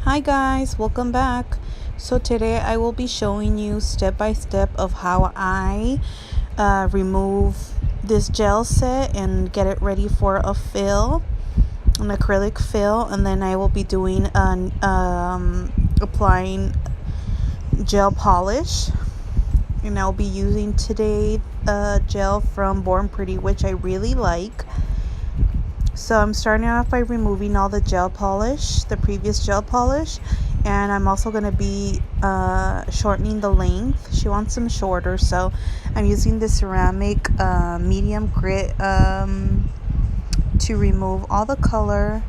Hi guys, welcome back. So today I will be showing you step by step of how I remove this gel set and get it ready for a fill, an acrylic fill, and then I will be doing an applying gel polish, and I'll be using today gel from Born Pretty, which I really like. So I'm starting off by removing all the gel polish, the previous gel polish, and I'm also going to be shortening the length. She wants them shorter, so I'm using the ceramic medium grit to remove all the color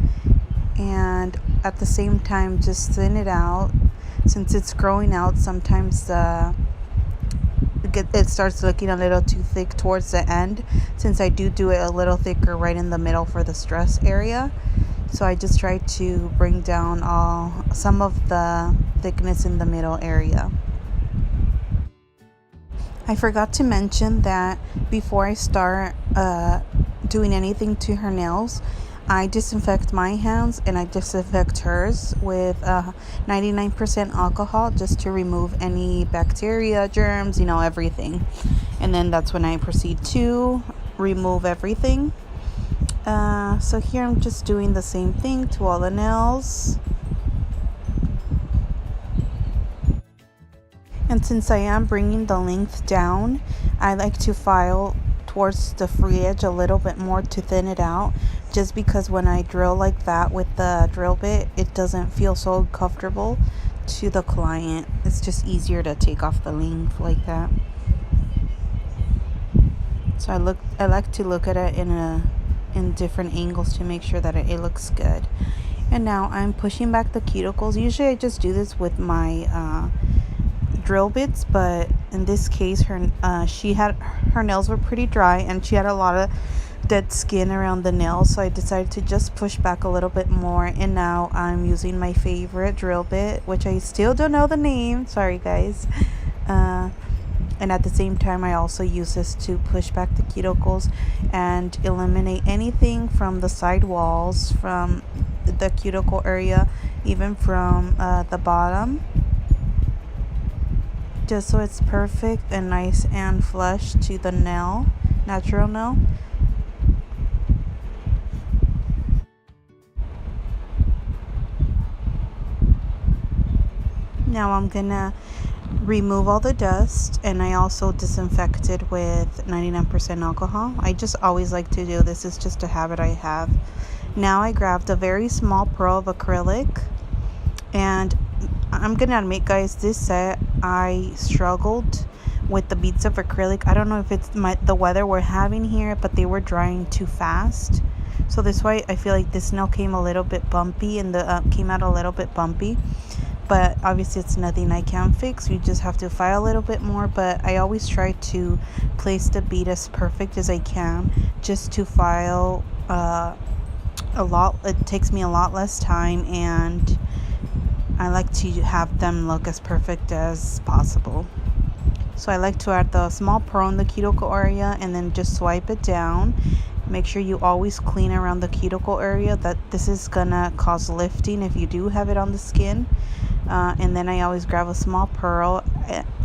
and at the same time just thin it out. Since it's growing out, sometimes it starts looking a little too thick towards the end, since I do it a little thicker right in the middle for the stress area. So I just try to bring down some of the thickness in the middle area. I forgot to mention that before I start doing anything to her nails, I disinfect my hands and I disinfect hers with 99% alcohol, just to remove any bacteria, germs, everything. And then that's when I proceed to remove everything. So here I'm just doing the same thing to all the nails. And since I am bringing the length down, I like to file towards the free edge a little bit more to thin it out, just because when I drill like that with the drill bit, it doesn't feel so comfortable to the client. It's just easier to take off the length like that. So I like to look at it in different angles to make sure that it looks good. And now I'm pushing back the cuticles. Usually I just do this with my drill bits, but in this case her nails were pretty dry and she had a lot of dead skin around the nails, so I decided to just push back a little bit more. And now I'm using my favorite drill bit, which I still don't know the name, sorry guys, and at the same time I also use this to push back the cuticles and eliminate anything from the side walls, from the cuticle area, even from the bottom, just so it's perfect and nice and flush to the nail, natural nail. Now I'm gonna remove all the dust, and I also disinfected with 99% alcohol. I just always like to do this, it's just a habit I have. Now I grabbed a very small pearl of acrylic, and I'm gonna admit guys, this set I struggled with the beads of acrylic. I don't know if it's the weather we're having here, but they were drying too fast. So this way I feel like this nail came a little bit bumpy, and came out a little bit bumpy. But obviously it's nothing I can fix. You just have to file a little bit more. But I always try to place the bead as perfect as I can, just to file a lot. It takes me a lot less time, and I like to have them look as perfect as possible. So I like to add the small pearl in the cuticle area and then just swipe it down. Make sure you always clean around the cuticle area. That this is gonna cause lifting if you do have it on the skin. And then I always grab a small pearl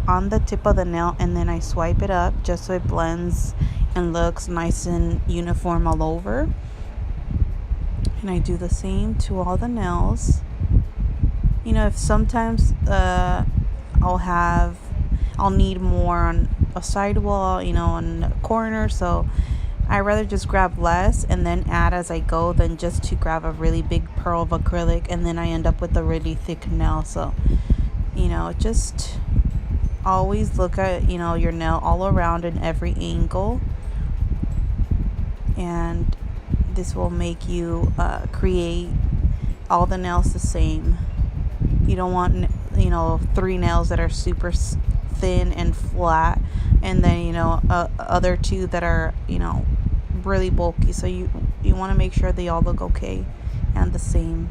on the tip of the nail, and then I swipe it up just so it blends and looks nice and uniform all over. And I do the same to all the nails. If sometimes I'll need more on a sidewall, on a corner, so I rather just grab less and then add as I go, than just to grab a really big pearl of acrylic and then I end up with a really thick nail. So just always look at your nail all around in every angle, and this will make you create all the nails the same. You don't want 3 nails that are super thin and flat, and then other 2 that are really bulky. So you want to make sure they all look okay and the same.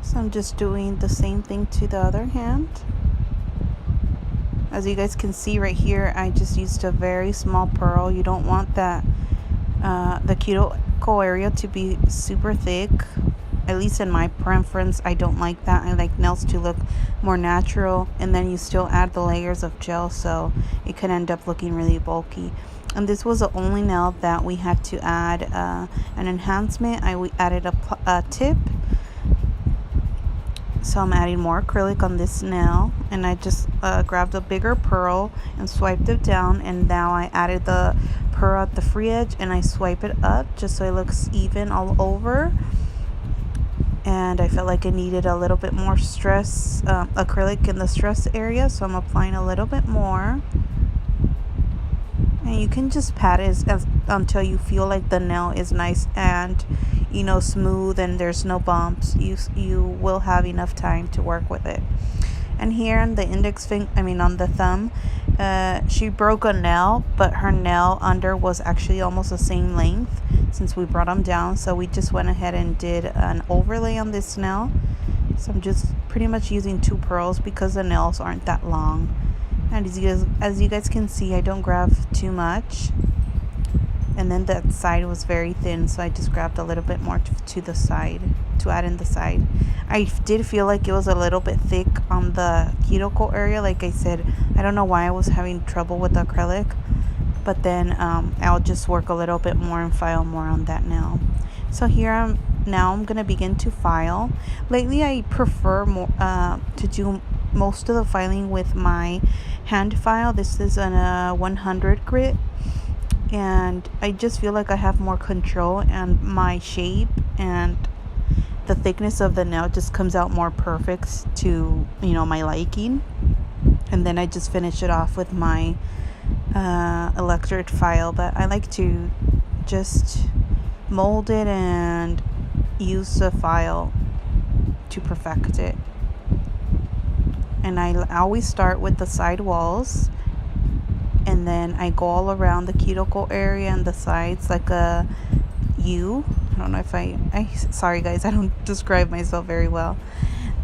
So I'm just doing the same thing to the other hand. As you guys can see right here, I just used a very small pearl. You don't want that the cuticle area to be super thick. At least in my preference, I don't like that. I like nails to look more natural, and then you still add the layers of gel, so it could end up looking really bulky. And this was the only nail that we had to add an enhancement. We added a tip, so I'm adding more acrylic on this nail, and I just grabbed a bigger pearl and swiped it down, and now I added the pearl at the free edge and I swipe it up just so it looks even all over. And I felt like it needed a little bit more stress, acrylic in the stress area, so I'm applying a little bit more. And you can just pat it until you feel like the nail is nice and, you know, smooth and there's no bumps. You will have enough time to work with it. And here on the on the thumb, she broke a nail, but her nail under was actually almost the same length since we brought them down. So we just went ahead and did an overlay on this nail. So I'm just pretty much using 2 pearls because the nails aren't that long. And as you guys can see, I don't grab too much. And then that side was very thin, so I just grabbed a little bit more to the side to add in the side. I did feel like it was a little bit thick on the cuticle area. Like I said, I don't know why I was having trouble with the acrylic, but then I'll just work a little bit more and file more on that nail. So here I'm gonna begin to file. Lately I prefer more to do most of the filing with my hand file. This is a 100 grit, and I just feel like I have more control, and my shape and the thickness of the nail just comes out more perfect to, you know, my liking. And then I just finish it off with my electric file, but I like to just mold it and use the file to perfect it. And I always start with the side walls, and then I go all around the cuticle area and the sides like a U. I don't know if sorry guys, I don't describe myself very well.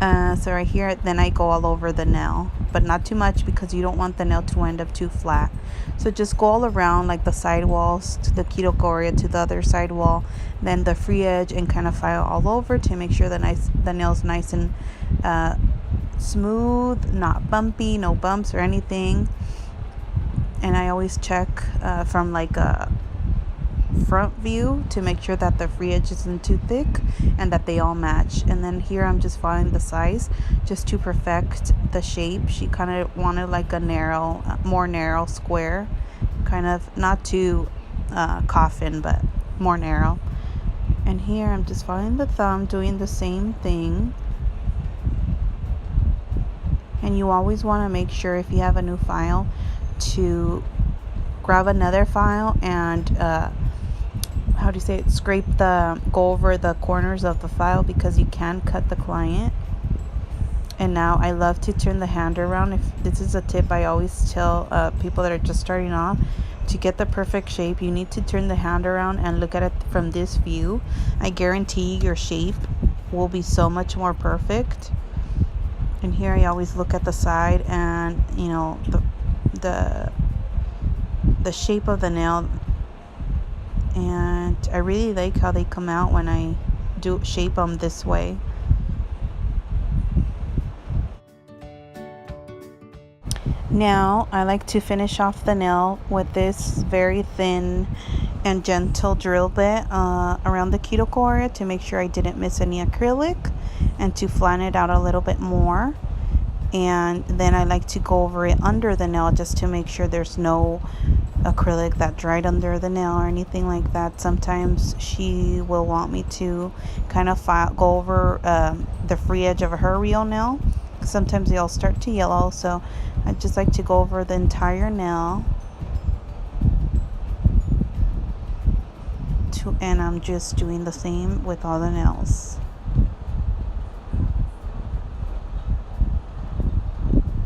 So right here, then I go all over the nail, but not too much because you don't want the nail to end up too flat. So just go all around like the side walls to the cuticle area to the other side wall, then the free edge, and kind of file all over to make sure the nail's nice and smooth, not bumpy, no bumps or anything. And I always check from like a front view to make sure that the free edge isn't too thick and that they all match. And then here I'm just filing the size just to perfect the shape. She kind of wanted like a narrow, more narrow square, kind of not too coffin, but more narrow. And here I'm just filing the thumb, doing the same thing. And you always want to make sure, if you have a new file, to grab another file and go over the corners of the file, because you can cut the client. And now I love to turn the hand around. If this is a tip I always tell people that are just starting off, to get the perfect shape, you need to turn the hand around and look at it from this view. I guarantee your shape will be so much more perfect. And here I always look at the side and, you know, the shape of the nail, and I really like how they come out when I do shape them this way. Now I like to finish off the nail with this very thin and gentle drill bit around the cuticle area to make sure I didn't miss any acrylic, and to flatten it out a little bit more. And then I like to go over it under the nail just to make sure there's no acrylic that dried under the nail or anything like that. Sometimes she will want me to kind of go over the free edge of her real nail. Sometimes they'll start to yellow, so I just like to go over the entire nail. And I'm just doing the same with all the nails.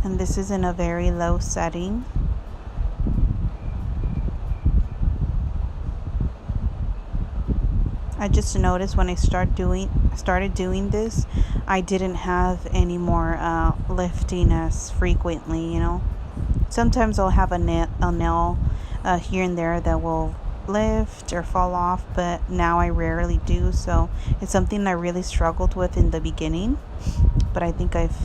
And this is in a very low setting. I just noticed when I started doing this, I didn't have any more lifting as frequently, you know. Sometimes I'll have a nail here and there that will lift or fall off, but now I rarely do. So it's something I really struggled with in the beginning, but I think I've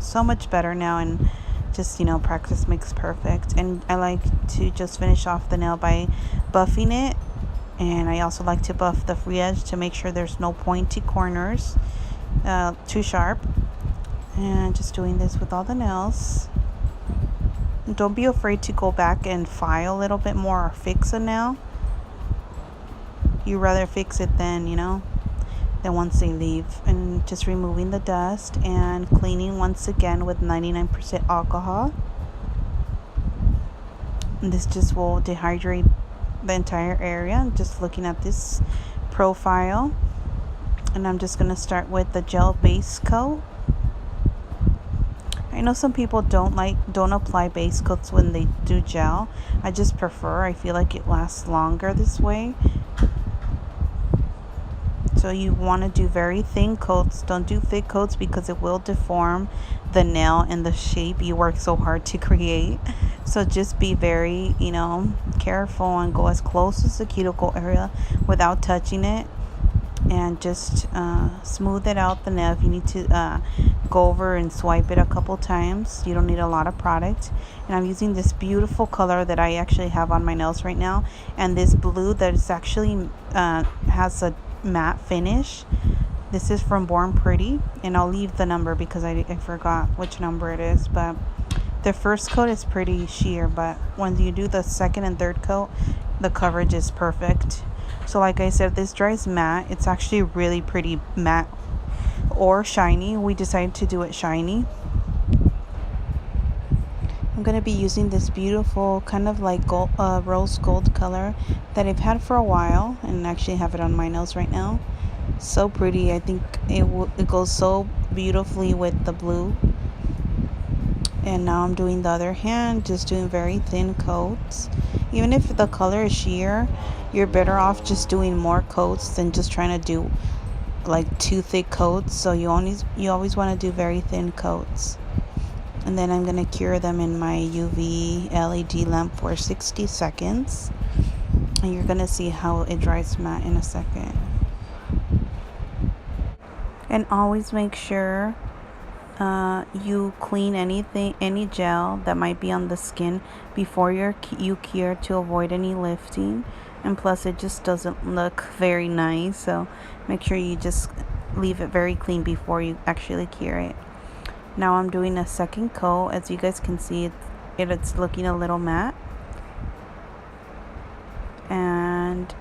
so much better now, and just, practice makes perfect. And I like to just finish off the nail by buffing it, and I also like to buff the free edge to make sure there's no pointy corners too sharp. And just doing this with all the nails. Don't be afraid to go back and file a little bit more or fix a nail. You rather fix it than once they leave. And just removing the dust and cleaning once again with 99% alcohol. And this just will dehydrate the entire area. Just looking at this profile. And I'm just going to start with the gel base coat. I know some people don't apply base coats when they do gel. I just prefer. I feel like it lasts longer this way. So you want to do very thin coats. Don't do thick coats because it will deform the nail and the shape you work so hard to create. So just be very, careful and go as close as the cuticle area without touching it. And just smooth it out the nail. If you need to go over and swipe it a couple times, you don't need a lot of product. And I'm using this beautiful color that I actually have on my nails right now, and this blue that is actually has a matte finish. This is from Born Pretty, and I'll leave the number because I forgot which number it is. But the first coat is pretty sheer, but when you do the second and third coat, the coverage is perfect. So like I said, this dries matte. It's actually really pretty matte or shiny. We decided to do it shiny. I'm going to be using this beautiful kind of like gold, rose gold color that I've had for a while, and actually have it on my nails right now. So pretty. I think it goes so beautifully with the blue. And now I'm doing the other hand, just doing very thin coats. Even if the color is sheer, you're better off just doing more coats than just trying to do like too thick coats. So you always want to do very thin coats. And then I'm going to cure them in my UV LED lamp for 60 seconds. And you're going to see how it dries matte in a second. And always make sure you clean any gel that might be on the skin before you cure, to avoid any lifting. And plus, it just doesn't look very nice, so make sure you just leave it very clean before you actually cure it. Now I'm doing a second coat. As you guys can see, it's looking a little matte, and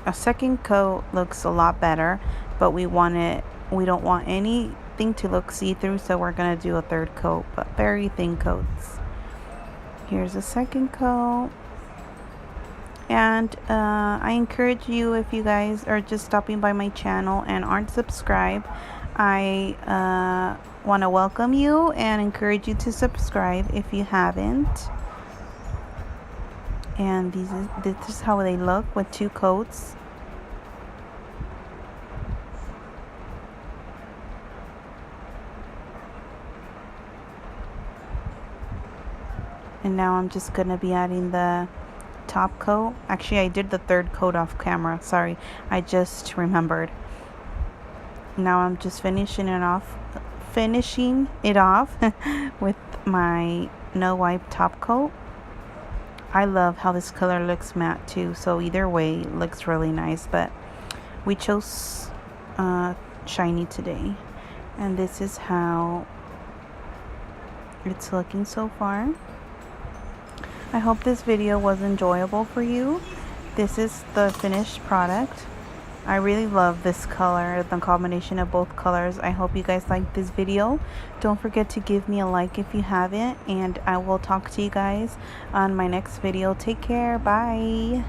a second coat looks a lot better, but we don't want anything to look see-through, so we're gonna do a third coat, but very thin coats. Here's a second coat. And I encourage you, if you guys are just stopping by my channel and aren't subscribed, I want to welcome you and encourage you to subscribe if you haven't. And this is how they look with two coats. And now I'm just going to be adding the top coat. Actually, I did the third coat off camera. Sorry, I just remembered. Now I'm just finishing it off with my no wipe top coat. I love how this color looks matte too, so either way it looks really nice, but we chose shiny today. And this is how it's looking so far. I hope this video was enjoyable for you. This is the finished product. I really love this color, the combination of both colors. I hope you guys liked this video. Don't forget to give me a like if you haven't, and I will talk to you guys on my next video. Take care. Bye.